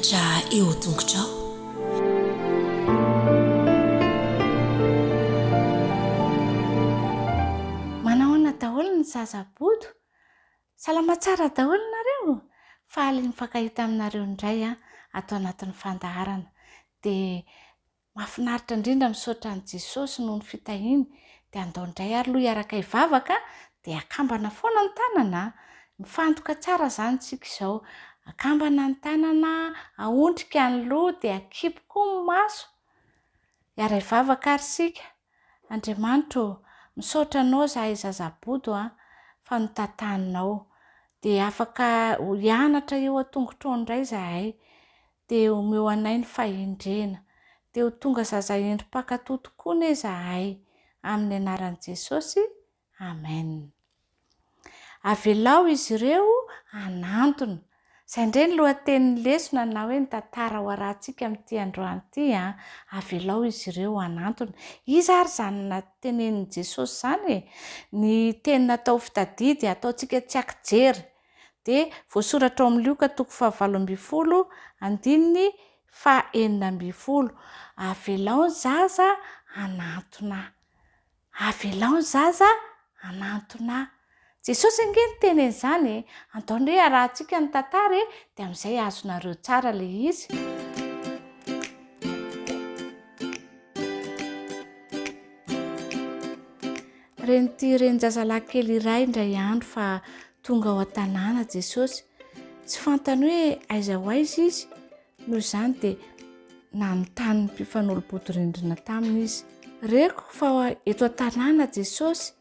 hafatra eo tongotrao. Manahoana daholo ny Zaza Bodo? Salama tsara daholo nareo? Faly mifankahita aminareo indray atao anatin'ny fandaharana. Dia mahafinaritra indrindra misaotra an' Jesosy noho ny fitahiny. Dia andao indray ary aloha hiaraka hivavaka dia akambana foana ny tanana. Mifantoka tsara izany tsika izao. Akambana ny tanana, aondrika ny loha dia akipoko ny maso. Hiara hivavaka ary sika. Andriamanitra misaotra anao izahay Zaza Bodo fa notataninao. Dia afaka hianatra eo an-tongotrao indray izahay. Dia omeo anay ny fahendrena. Dia ho tonga zaza endrim-pakato tokoa anie izahay. Amin'ny anaran'i Jesosy. Amen. Avelao izy ireo anantona. Izay indray ny lohatenin'ny lesona na hoe ny tantara ho arahantsika amin'ity androany ity. Avelao izy ireo anantona. Iza ary izany natenenin'i Jesosy izany? Ny teny natao fitadidy ataontsika tsy ankijery. Dia voasoratra ao amin'ny Lioka 7:20. Avelao ny zaza anantona. Avelao ny zaza anantona. Jesosy ange ny teny izany. Andao hoe arahantsika ny tantara dia amin'izay azonareo tsara ilay izy. Reny zazalahy kely iray indray andro fa tonga ao an-tanàna Jesosy. Tsy fantany hoe aiza ho aiza izy. Noho izany dia nanontany ny mpifanolo-bodirindrina taminy izy. Reko fa eto an-tanàna Jesosy.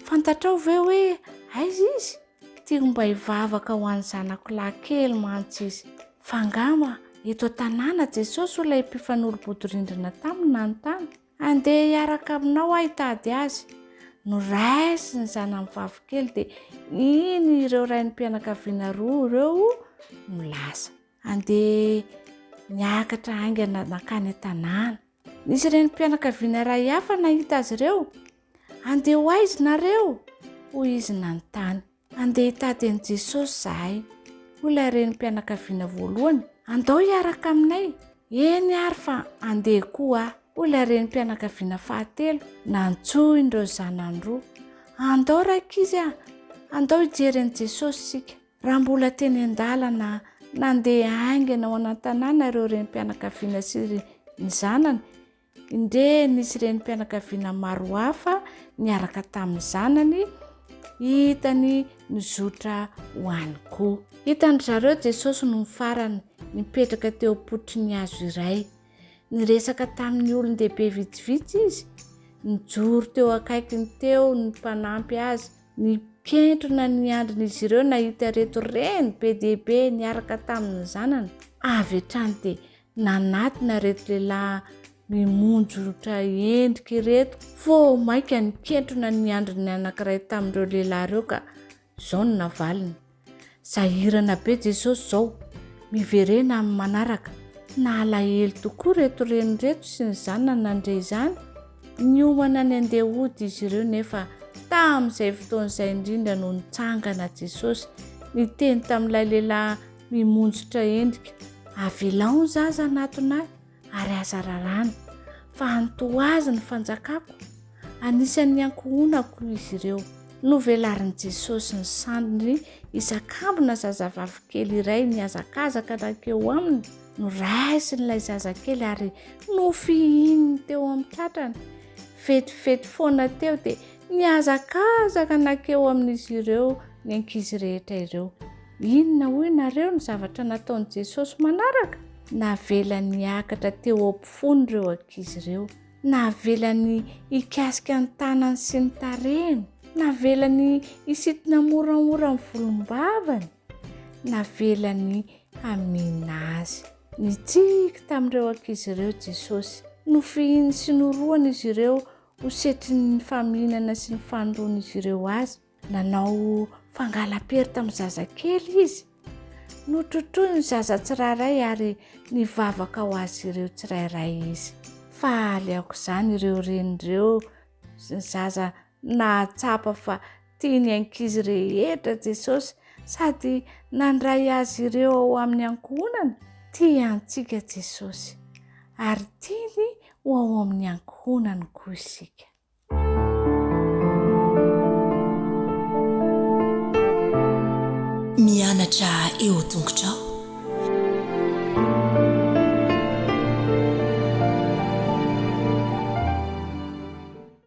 Fantatrao ve hoe aiza izy? Tiako mba hivavaka ho an'ny zanako lahy kely mantsy izy. Fangama eto an-tanàna Jesosy ho ilay mpifanolo-bodirindrina taminy nanontany. Andeha hiaraka aminao hitady azy. Noraisy ny zanany vavikely dia iny ireo ray ny mpianakaviana roa ireo nolaza. Andeha niakatra aingana nakany an-tanàna. Nisy ireny mpianakaviana ray hafa nahita azy ireo. Andeha ho aiza nareo? Hoy izy nanontany. Andeha hitady an'i Jesosy izahay. Hoy ilay reny mpianakaviana voalohany. Andao hiaraka aminay. Eny ary fa andeha koa hoy ilay reny mpianakaviana fahatelo. Nantsoiny ireo zanany roa. Andao rakizy andao hijery an'i Jesosy sika. Raha mbola teny an-dalana nandeha aingana ao an-tanàna ireo reny mpianakaviana sy ny zanany. Indre nisy reny mpianakaviana maro hafa niaraka tamin'ny zanany. Hitany nizotra ho any koa. Hitany zareo Jesosy no farany nipetraka teo am-potry hazo iray. Niresaka tamin'ny olon-dehibe vitsivitsy izy. Nijoro teo akaikiny teo ny mpanampy azy. Nikentrona ny andrin'izy ireo nahita reto reny be dehibe niaraka tamin'ny zanany. Avy hatrany dia nanatina reto lehilahy mimonjotra endrika ireto. Fô maika nikentrona ny andriny anankiray tamin'ireo lehilahy ireo ka izao no navaliny. Sahirana be Jesosy izao. Miverena amin'ny manaraka. Nalahelo tokoa reto reny reto sy ny zanany nandre izany. Niomana ny andeha hody izy ireo nefa tamin'izay fotoan'izay indrindra no nitsangana Jesosy. Niteny tamin'ilay lehilahy mimonjotra endrika. Avelao ny zaza anatonay ary aza rarana. Fa antoazy ny fanjakako. Anisan'ny ankohonako izy ireo. Novelarin'i Jesosy ny sandiny isakambina zazavavy kely iray niazakazaka nakeo aminy. Noraisin'ilay zazakely ary nofihininy teo amin'ny tratrany. Fetifety foana teo dia niazakazaka nakeo amin'izy ireo ny ankizy rehetra ireo. Inona hoy nareo ny zavatra nataon'i Jesosy manaraka? Navela niakatra teo am-pofony ireo ankizy ireo. Navela ny ikasika ny tanany sy ny tarehiny. Navela ny isitina moramora ny volombavany. Navela ny hamina azy. Nitsiky tamin'ireo ankizy ireo Jesosy. Nofihiny sy norohana izy ireo ho setry ny faminana sy ny fanoroana izy ireo azy. Nanao fangalam-pery tamin'ny zazakely izy. Notrotroiny ny zaza tsirairay ary nivavaka ho azy ireo tsirairay izy. Faly aoka izany ireo renireo zaza nahatsapa fa tiany ankizy rehetra Jesosy sady nandray azy ireo ao amin'ny ankohonana. tia antsika Jesosy ary tiany ho ao amin'ny ankohonany koa isika. Mianatra eo tongotrao